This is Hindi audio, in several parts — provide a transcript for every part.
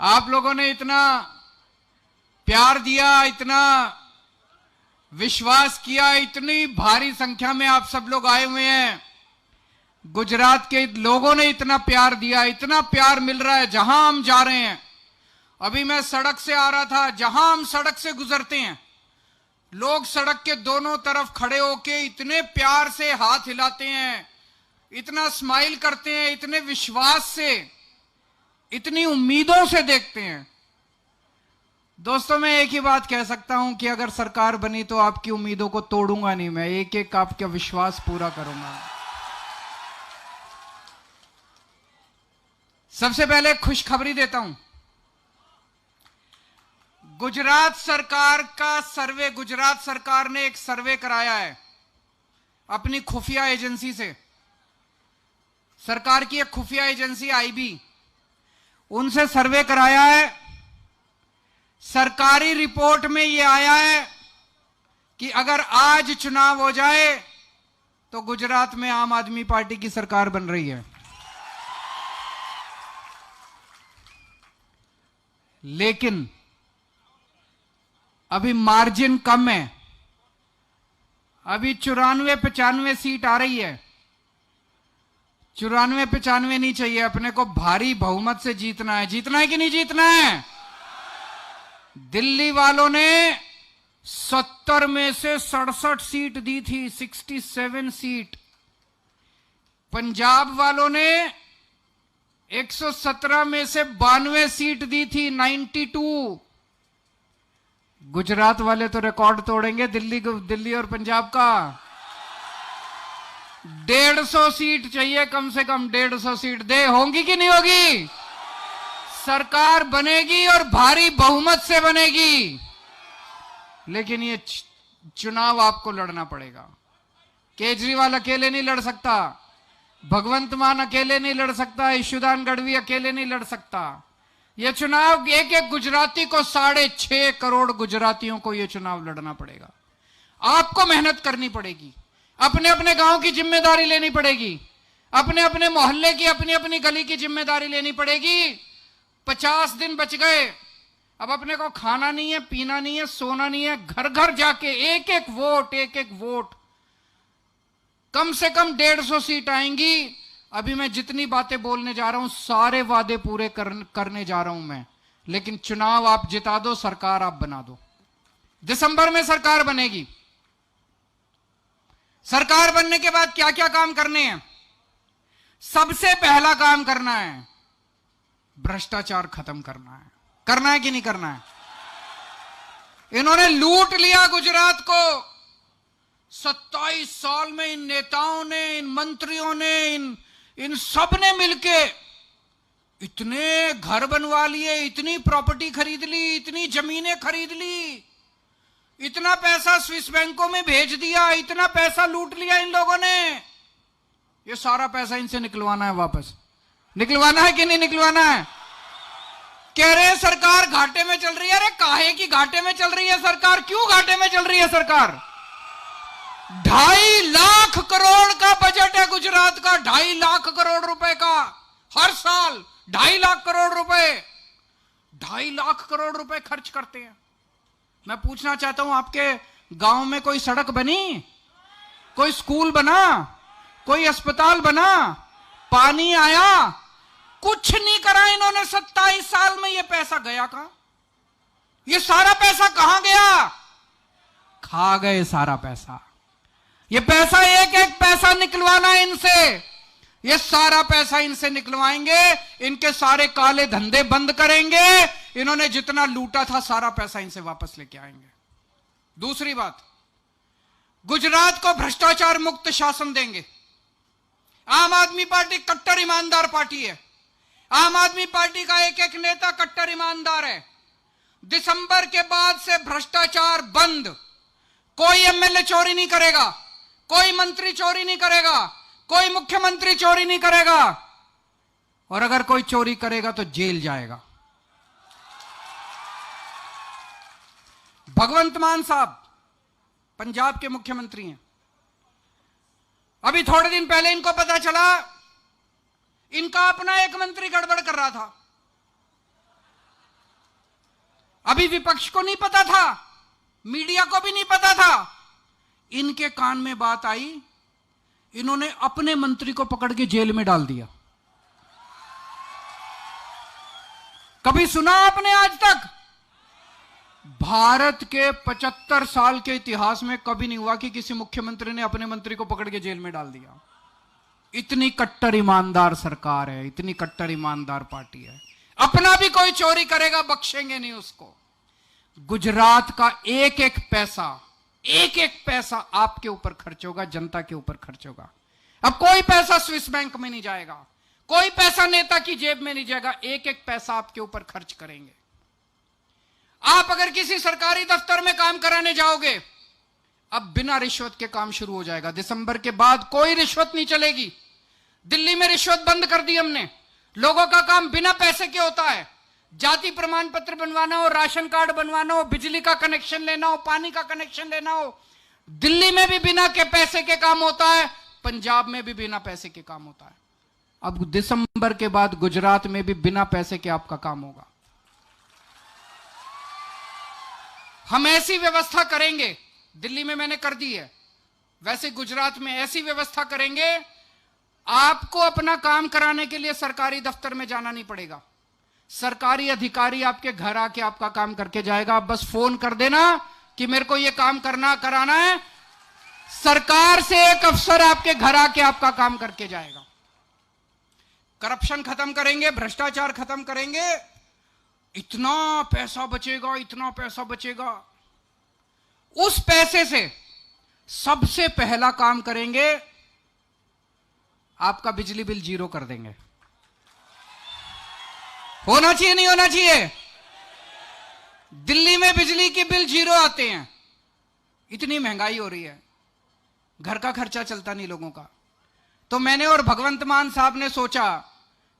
आप लोगों ने इतना प्यार दिया, इतना विश्वास किया, इतनी भारी संख्या में आप सब लोग आए हुए हैं। गुजरात के लोगों ने इतना प्यार दिया, इतना प्यार मिल रहा है जहां हम जा रहे हैं। अभी मैं सड़क से आ रहा था, जहां हम सड़क से गुजरते हैं लोग सड़क के दोनों तरफ खड़े होके इतने प्यार से हाथ हिलाते हैं, इतना स्माइल करते हैं, इतने विश्वास से, इतनी उम्मीदों से देखते हैं। दोस्तों, मैं एक ही बात कह सकता हूं कि अगर सरकार बनी तो आपकी उम्मीदों को तोड़ूंगा नहीं, मैं एक एक आपका विश्वास पूरा करूंगा। सबसे पहले खुशखबरी देता हूं। गुजरात सरकार का सर्वे, गुजरात सरकार ने एक सर्वे कराया है अपनी खुफिया एजेंसी से। सरकार की एक खुफिया एजेंसी आईबी, उनसे सर्वे कराया है। सरकारी रिपोर्ट में यह आया है कि अगर आज चुनाव हो जाए तो गुजरात में आम आदमी पार्टी की सरकार बन रही है। लेकिन अभी मार्जिन कम है, अभी 94-95 सीट आ रही है। 94-95 नहीं चाहिए, अपने को भारी बहुमत से जीतना है। जीतना है कि नहीं जीतना है? दिल्ली वालों ने 70 में से 67 सीट दी थी, 67 सीट। पंजाब वालों ने 117 में से 92 सीट दी थी, 92। गुजरात वाले तो रिकॉर्ड तोड़ेंगे दिल्ली और पंजाब का। 150 सीट चाहिए कम से कम, 150 सीट दे। होंगी कि नहीं होगी? सरकार बनेगी और भारी बहुमत से बनेगी। लेकिन ये चुनाव आपको लड़ना पड़ेगा। केजरीवाल अकेले नहीं लड़ सकता, भगवंत मान अकेले नहीं लड़ सकता, ईशुदान गढ़वी अकेले नहीं लड़ सकता। यह चुनाव एक एक गुजराती को, 6.5 करोड़ गुजरातियों को यह चुनाव लड़ना पड़ेगा। आपको मेहनत करनी पड़ेगी, अपने अपने गांव की जिम्मेदारी लेनी पड़ेगी, अपने अपने मोहल्ले की, अपनी अपनी गली की जिम्मेदारी लेनी पड़ेगी। 50 दिन बच गए, अब अपने को खाना नहीं है, पीना नहीं है, सोना नहीं है, घर घर जाके एक एक वोट, एक एक वोट। कम से कम 150 सीट आएंगी। अभी मैं जितनी बातें बोलने जा रहा हूं सारे वादे पूरे करने जा रहा हूं मैं। लेकिन चुनाव आप जिता दो, सरकार आप बना दो। दिसंबर में सरकार बनेगी। सरकार बनने के बाद क्या क्या काम करने हैं? सबसे पहला काम करना है भ्रष्टाचार खत्म करना है। करना है कि नहीं करना है? इन्होंने लूट लिया गुजरात को। 27 साल में इन नेताओं ने, इन मंत्रियों ने, इन सब ने मिलके इतने घर बनवा लिए, इतनी प्रॉपर्टी खरीद ली, इतनी जमीनें खरीद ली, इतना पैसा स्विस बैंकों में भेज दिया, इतना पैसा लूट लिया इन लोगों ने। ये सारा पैसा इनसे निकलवाना है वापस। निकलवाना है कि नहीं निकलवाना है? कह रहे हैं सरकार घाटे में चल रही है। अरे काहे की घाटे में चल रही है सरकार? क्यों घाटे में चल रही है सरकार? 2.5 लाख करोड़ का बजट है गुजरात का, 2.5 लाख करोड़ रुपए का हर साल। 2.5 लाख करोड़ रुपए, 2.5 लाख करोड़ रुपए खर्च करते हैं। मैं पूछना चाहता हूं, आपके गांव में कोई सड़क बनी, कोई स्कूल बना, कोई अस्पताल बना, पानी आया? कुछ नहीं करा इन्होंने 27 साल में। ये पैसा गया कहां? ये सारा पैसा कहां गया? खा गए सारा पैसा। ये पैसा, एक एक पैसा निकलवाना है इनसे। ये सारा पैसा इनसे निकलवाएंगे, इनके सारे काले धंधे बंद करेंगे। इन्होंने जितना लूटा था सारा पैसा इनसे वापस लेके आएंगे। दूसरी बात, गुजरात को भ्रष्टाचार मुक्त शासन देंगे। आम आदमी पार्टी कट्टर ईमानदार पार्टी है। आम आदमी पार्टी का एक एक नेता कट्टर ईमानदार है। दिसंबर के बाद से भ्रष्टाचार बंद। कोई एमएलए चोरी नहीं करेगा, कोई मंत्री चोरी नहीं करेगा, कोई मुख्यमंत्री चोरी नहीं करेगा, और अगर कोई चोरी करेगा तो जेल जाएगा। भगवंत मान साहब पंजाब के मुख्यमंत्री हैं। अभी थोड़े दिन पहले इनको पता चला, इनका अपना एक मंत्री गड़बड़ कर रहा था। अभी विपक्ष को नहीं पता था, मीडिया को भी नहीं पता था। इनके कान में बात आई, इन्होंने अपने मंत्री को पकड़ के जेल में डाल दिया। कभी सुना आपने आज तक? भारत के 75 साल के इतिहास में कभी नहीं हुआ कि किसी मुख्यमंत्री ने अपने मंत्री को पकड़ के जेल में डाल दिया। इतनी कट्टर ईमानदार सरकार है, इतनी कट्टर ईमानदार पार्टी है। अपना भी कोई चोरी करेगा बख्शेंगे नहीं उसको। गुजरात का एक एक पैसा आपके ऊपर खर्च होगा, जनता के ऊपर खर्च होगा। अब कोई पैसा स्विस बैंक में नहीं जाएगा, कोई पैसा नेता की जेब में नहीं जाएगा, एक एक पैसा आपके ऊपर खर्च करेंगे। आप अगर किसी सरकारी दफ्तर में काम कराने जाओगे, अब बिना रिश्वत के काम शुरू हो जाएगा। दिसंबर के बाद कोई रिश्वत नहीं चलेगी। दिल्ली में रिश्वत बंद कर दी हमने। लोगों का काम बिना पैसे के होता है। जाति प्रमाण पत्र बनवाना हो, राशन कार्ड बनवाना हो, बिजली का कनेक्शन लेना हो, पानी का कनेक्शन लेना हो, दिल्ली में भी बिना के पैसे के काम होता है, पंजाब में भी बिना पैसे के काम होता है। अब दिसंबर के बाद गुजरात में भी बिना पैसे के आपका काम होगा। हम ऐसी व्यवस्था करेंगे, दिल्ली में मैंने कर दी है, वैसे गुजरात में ऐसी व्यवस्था करेंगे, आपको अपना काम कराने के लिए सरकारी दफ्तर में जाना नहीं पड़ेगा। सरकारी अधिकारी आपके घर आके आपका काम करके जाएगा। आप बस फोन कर देना कि मेरे को यह काम कराना है, सरकार से एक अफसर आपके घर आके आपका काम करके जाएगा। करप्शन खत्म करेंगे, भ्रष्टाचार खत्म करेंगे, इतना पैसा बचेगा, इतना पैसा बचेगा। उस पैसे से सबसे पहला काम करेंगे, आपका बिजली बिल जीरो कर देंगे। होना चाहिए नहीं होना चाहिए? दिल्ली में बिजली के बिल जीरो आते हैं। इतनी महंगाई हो रही है, घर का खर्चा चलता नहीं लोगों का। तो मैंने और भगवंत मान साहब ने सोचा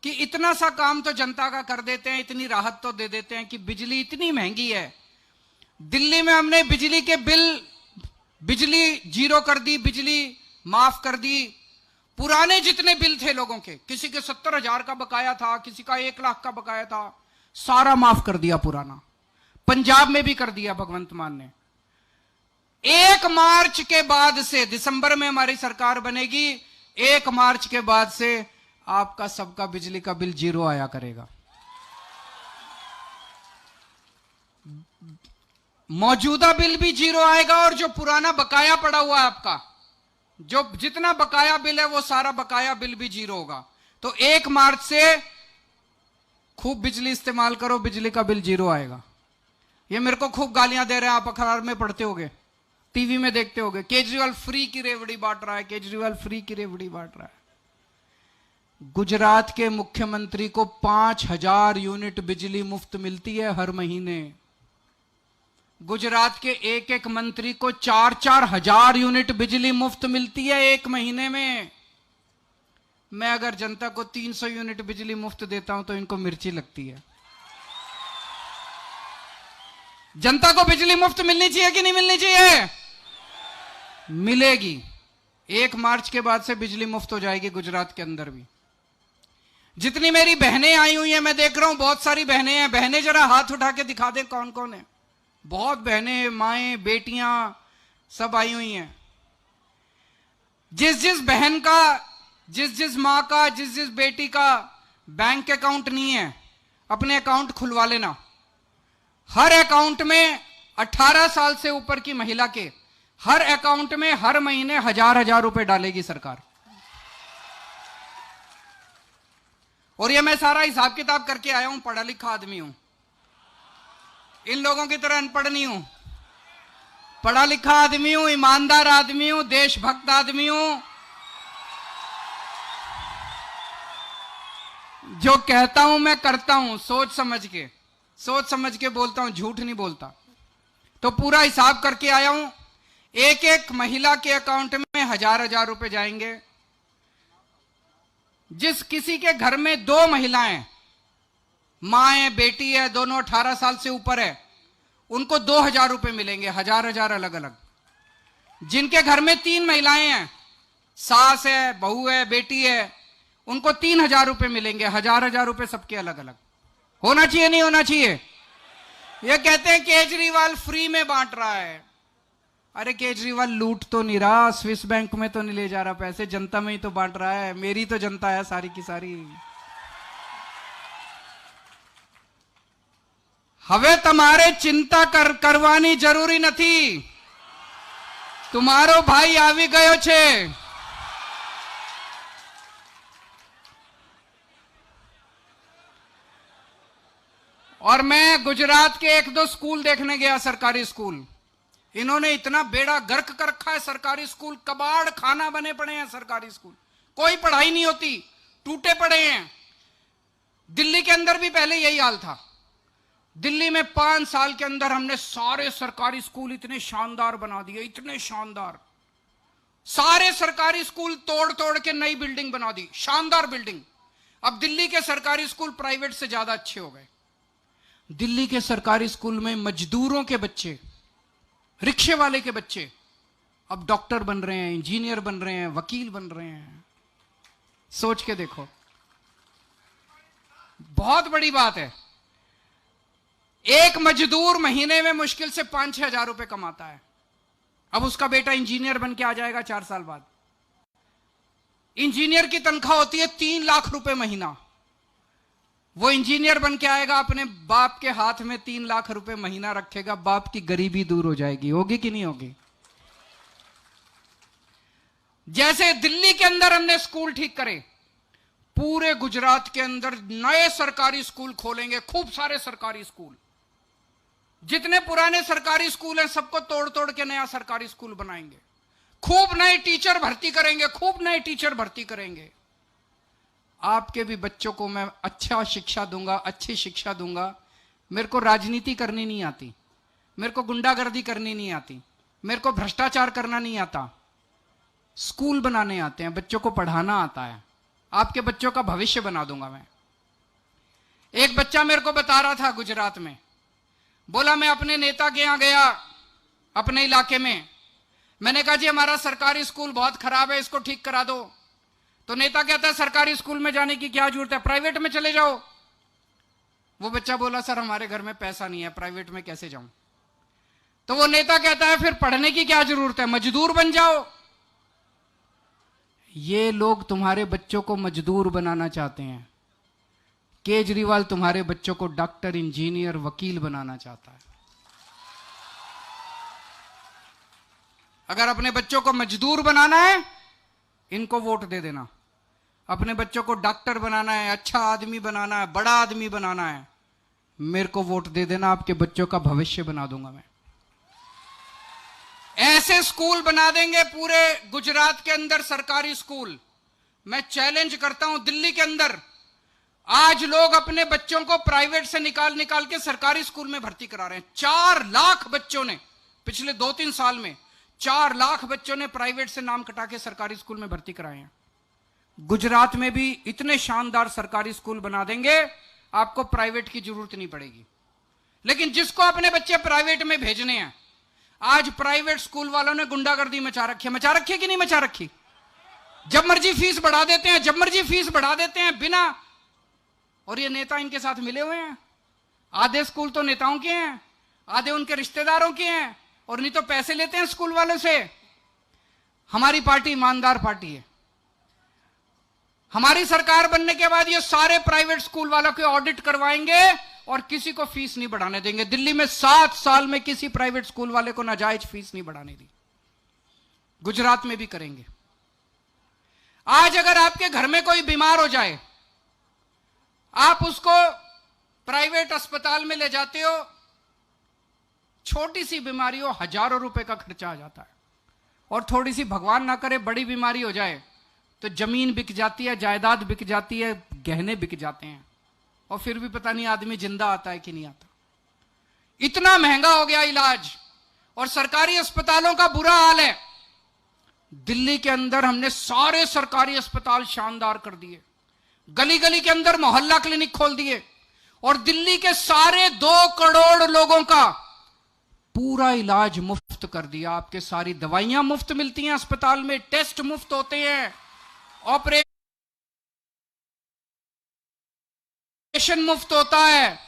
कि इतना सा काम तो जनता का कर देते हैं, इतनी राहत तो दे देते हैं कि बिजली इतनी महंगी है। दिल्ली में हमने बिजली के बिजली जीरो कर दी, बिजली माफ कर दी। पुराने जितने बिल थे लोगों के, किसी के 70,000 का बकाया था, किसी का 1 लाख का बकाया था, सारा माफ कर दिया पुराना। पंजाब में भी कर दिया भगवंत मान ने। 1 मार्च के बाद से, दिसंबर में हमारी सरकार बनेगी, 1 मार्च के बाद से आपका सबका बिजली का बिल जीरो आया करेगा। मौजूदा बिल भी जीरो आएगा और जो पुराना बकाया पड़ा हुआ है आपका, जो जितना बकाया बिल है वो सारा बकाया बिल भी जीरो होगा। तो 1 मार्च से खूब बिजली इस्तेमाल करो, बिजली का बिल जीरो आएगा। ये मेरे को खूब गालियां दे रहे हैं, आप अखबार में पढ़ते होगे, टीवी में देखते होगे, केजरीवाल फ्री की रेवड़ी बांट रहा है, केजरीवाल फ्री की रेवड़ी बांट रहा है। गुजरात के मुख्यमंत्री को 5,000 यूनिट बिजली मुफ्त मिलती है हर महीने। गुजरात के एक एक मंत्री को 4-4 हजार यूनिट बिजली मुफ्त मिलती है 1 महीने में। मैं अगर जनता को 300 यूनिट बिजली मुफ्त देता हूं तो इनको मिर्ची लगती है। जनता को बिजली मुफ्त मिलनी चाहिए कि नहीं मिलनी चाहिए? मिलेगी। 1 मार्च के बाद से बिजली मुफ्त हो जाएगी गुजरात के अंदर भी। जितनी मेरी बहनें आई हुई हैं, मैं देख रहा हूं बहुत सारी बहनें हैं। बहनें जरा हाथ उठा के दिखा दें कौन कौन है। बहुत बहनें, माएं, बेटियां सब आई हुई हैं। जिस जिस बहन का, जिस जिस मां का, जिस जिस बेटी का बैंक अकाउंट नहीं है, अपने अकाउंट खुलवा लेना। हर अकाउंट में 18 साल से ऊपर की महिला के हर अकाउंट में हर महीने 1,000 रुपए डालेगी सरकार। और ये मैं सारा हिसाब किताब करके आया हूं, पढ़ा लिखा आदमी हूं, इन लोगों की तरह अनपढ़ नहीं हूं, पढ़ा लिखा आदमी हूं, ईमानदार आदमी हूं, देशभक्त आदमी हूं। जो कहता हूं मैं करता हूं, सोच समझ के बोलता हूं, झूठ नहीं बोलता। तो पूरा हिसाब करके आया हूं। एक एक महिला के अकाउंट में 1,000 रुपए जाएंगे। जिस किसी के घर में 2 महिलाएं, मां है, बेटी है, दोनों 18 साल से ऊपर है, उनको 2,000 रुपए मिलेंगे, 1,000 अलग अलग। जिनके घर में 3 महिलाएं हैं, सास है, बहू है, बेटी है, उनको 3,000 रुपए मिलेंगे, 1,000 रुपए सबके अलग अलग। होना चाहिए नहीं होना चाहिए? ये कहते हैं केजरीवाल फ्री में बांट रहा है। अरे केजरीवाल लूट तो नहीं रहा, स्विस बैंक में तो नहीं ले जा रहा पैसे, जनता में ही तो बांट रहा है। मेरी तो जनता है सारी की सारी। હવે તમારે चिंता करवानी जरूरी નથી। तुम्हारो भाई આવી गयो छे। और मैं गुजरात के एक दो स्कूल देखने गया, सरकारी स्कूल। इन्होंने इतना बेड़ा गर्क कर रखा है सरकारी स्कूल, कबाड़ खाना बने पड़े हैं सरकारी स्कूल, कोई पढ़ाई नहीं होती, टूटे पड़े हैं। दिल्ली के अंदर भी पहले यही हाल था। दिल्ली में 5 साल के अंदर हमने सारे सरकारी स्कूल इतने शानदार बना दिए, इतने शानदार। सारे सरकारी स्कूल तोड़ तोड़ के नई बिल्डिंग बना दी, शानदार बिल्डिंग। अब दिल्ली के सरकारी स्कूल प्राइवेट से ज्यादा अच्छे हो गए। दिल्ली के सरकारी स्कूल में मजदूरों के बच्चे, रिक्शे वाले के बच्चे अब डॉक्टर बन रहे हैं, इंजीनियर बन रहे हैं, वकील बन रहे हैं। सोच के देखो, बहुत बड़ी बात है। एक मजदूर महीने में मुश्किल से 5-6 हजार रुपए कमाता है। अब उसका बेटा इंजीनियर बन के आ जाएगा 4 साल बाद। इंजीनियर की तनख्वाह होती है 3 लाख रुपए महीना। वो इंजीनियर बन के आएगा, अपने बाप के हाथ में 3 लाख रुपए महीना रखेगा, बाप की गरीबी दूर हो जाएगी। होगी कि नहीं होगी? जैसे दिल्ली के अंदर हमने स्कूल ठीक करे, पूरे गुजरात के अंदर नए सरकारी स्कूल खोलेंगे, खूब सारे सरकारी स्कूल। जितने पुराने सरकारी स्कूल हैं सबको तोड़ तोड़ के नया सरकारी स्कूल बनाएंगे। खूब नए टीचर भर्ती करेंगे, खूब नए टीचर भर्ती करेंगे। आपके भी बच्चों को मैं अच्छा शिक्षा दूंगा, अच्छी शिक्षा दूंगा। मेरे को राजनीति करनी नहीं आती, मेरे को गुंडागर्दी करनी नहीं आती, मेरे को भ्रष्टाचार करना नहीं आता। स्कूल बनाने आते हैं, बच्चों को पढ़ाना आता है। आपके बच्चों का भविष्य बना दूंगा मैं। एक बच्चा मेरे को बता रहा था गुजरात में, बोला मैं अपने नेता के यहां गया अपने इलाके में। मैंने कहा जी हमारा सरकारी स्कूल बहुत खराब है, इसको ठीक करा दो। तो नेता कहता है सरकारी स्कूल में जाने की क्या जरूरत है, प्राइवेट में चले जाओ। वो बच्चा बोला सर हमारे घर में पैसा नहीं है, प्राइवेट में कैसे जाऊं। तो वो नेता कहता है फिर पढ़ने की क्या जरूरत है, मजदूर बन जाओ। ये लोग तुम्हारे बच्चों को मजदूर बनाना चाहते हैं। केजरीवाल तुम्हारे बच्चों को डॉक्टर, इंजीनियर, वकील बनाना चाहता है। अगर अपने बच्चों को मजदूर बनाना है, इनको वोट दे देना। अपने बच्चों को डॉक्टर बनाना है, अच्छा आदमी बनाना है, बड़ा आदमी बनाना है, मेरे को वोट दे देना। आपके बच्चों का भविष्य बना दूंगा मैं। ऐसे स्कूल बना देंगे पूरे गुजरात के अंदर, सरकारी स्कूल। मैं चैलेंज करता हूं, दिल्ली के अंदर आज लोग अपने बच्चों को प्राइवेट से निकाल निकाल के सरकारी स्कूल में भर्ती करा रहे हैं। 4 लाख बच्चों ने पिछले 2-3 साल में 4 लाख बच्चों ने प्राइवेट से नाम कटा के सरकारी स्कूल में भर्ती कराए हैं। गुजरात में भी इतने शानदार सरकारी स्कूल बना देंगे, आपको प्राइवेट की जरूरत नहीं पड़ेगी। लेकिन जिसको अपने बच्चे प्राइवेट में भेजने हैं, आज प्राइवेट स्कूल वालों ने गुंडागर्दी मचा रखी है। मचा रखी है कि नहीं मचा रखी? जब मर्जी फीस बढ़ा देते हैं, जब मर्जी फीस बढ़ा देते हैं बिना। और ये नेता इनके साथ मिले हुए हैं। आधे स्कूल तो नेताओं के हैं, आधे उनके रिश्तेदारों के हैं, और नहीं तो पैसे लेते हैं स्कूल वालों से। हमारी पार्टी ईमानदार पार्टी है। हमारी सरकार बनने के बाद ये सारे प्राइवेट स्कूल वालों के ऑडिट करवाएंगे और किसी को फीस नहीं बढ़ाने देंगे। दिल्ली में 7 साल में किसी प्राइवेट स्कूल वाले को नाजायज फीस नहीं बढ़ाने दी। गुजरात में भी करेंगे। आज अगर आपके घर में कोई बीमार हो जाए, आप उसको प्राइवेट अस्पताल में ले जाते हो, छोटी सी बीमारी हो, हजारों रुपए का खर्चा आ जाता है। और थोड़ी सी भगवान ना करे बड़ी बीमारी हो जाए तो जमीन बिक जाती है, जायदाद बिक जाती है, गहने बिक जाते हैं, और फिर भी पता नहीं आदमी जिंदा आता है कि नहीं आता। इतना महंगा हो गया इलाज, और सरकारी अस्पतालों का बुरा हाल है। दिल्ली के अंदर हमने सारे सरकारी अस्पताल शानदार कर दिए, गली गली के अंदर मोहल्ला क्लिनिक खोल दिए, और दिल्ली के सारे 2 करोड़ लोगों का पूरा इलाज मुफ्त कर दिया। आपके सारी दवाइयां मुफ्त मिलती हैं अस्पताल में, टेस्ट मुफ्त होते हैं, ऑपरेशन मुफ्त होता है।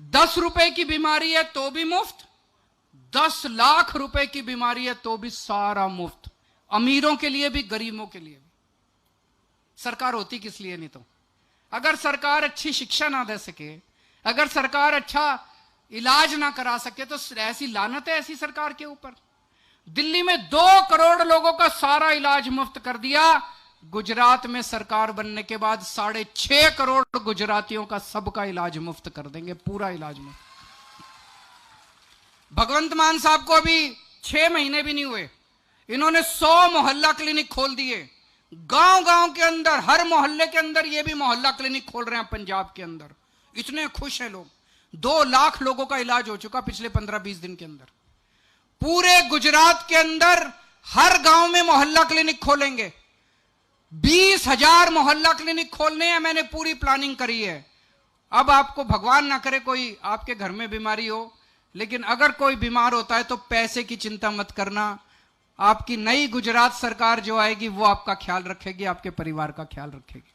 10 रुपए की बीमारी है तो भी मुफ्त, 10 लाख रुपए की बीमारी है तो भी सारा मुफ्त, अमीरों के लिए भी गरीबों के लिए भी। सरकार होती किस लिए नहीं तो? अगर सरकार अच्छी शिक्षा ना दे सके, अगर सरकार अच्छा इलाज ना करा सके तो ऐसी लानत है ऐसी सरकार के ऊपर। दिल्ली में 2 करोड़ लोगों का सारा इलाज मुफ्त कर दिया, गुजरात में सरकार बनने के बाद 6.5 करोड़ गुजरातियों का सबका इलाज मुफ्त कर देंगे, पूरा इलाज मुफ्त। भगवंत मान साहब को अभी 6 महीने भी नहीं हुए, इन्होंने 100 मोहल्ला क्लिनिक खोल दिए। गांव गांव के अंदर, हर मोहल्ले के अंदर ये भी मोहल्ला क्लिनिक खोल रहे हैं पंजाब के अंदर। इतने खुश हैं लोग। 2 लाख लोगों का इलाज हो चुका पिछले 15-20 दिन के अंदर। पूरे गुजरात के अंदर हर गांव में मोहल्ला क्लिनिक खोलेंगे। 20,000 मोहल्ला क्लिनिक खोलने हैं, मैंने पूरी प्लानिंग करी है। अब आपको भगवान ना करे कोई आपके घर में बीमारी हो, लेकिन अगर कोई बीमार होता है तो पैसे की चिंता मत करना। आपकी नई गुजरात सरकार जो आएगी वो आपका ख्याल रखेगी, आपके परिवार का ख्याल रखेगी।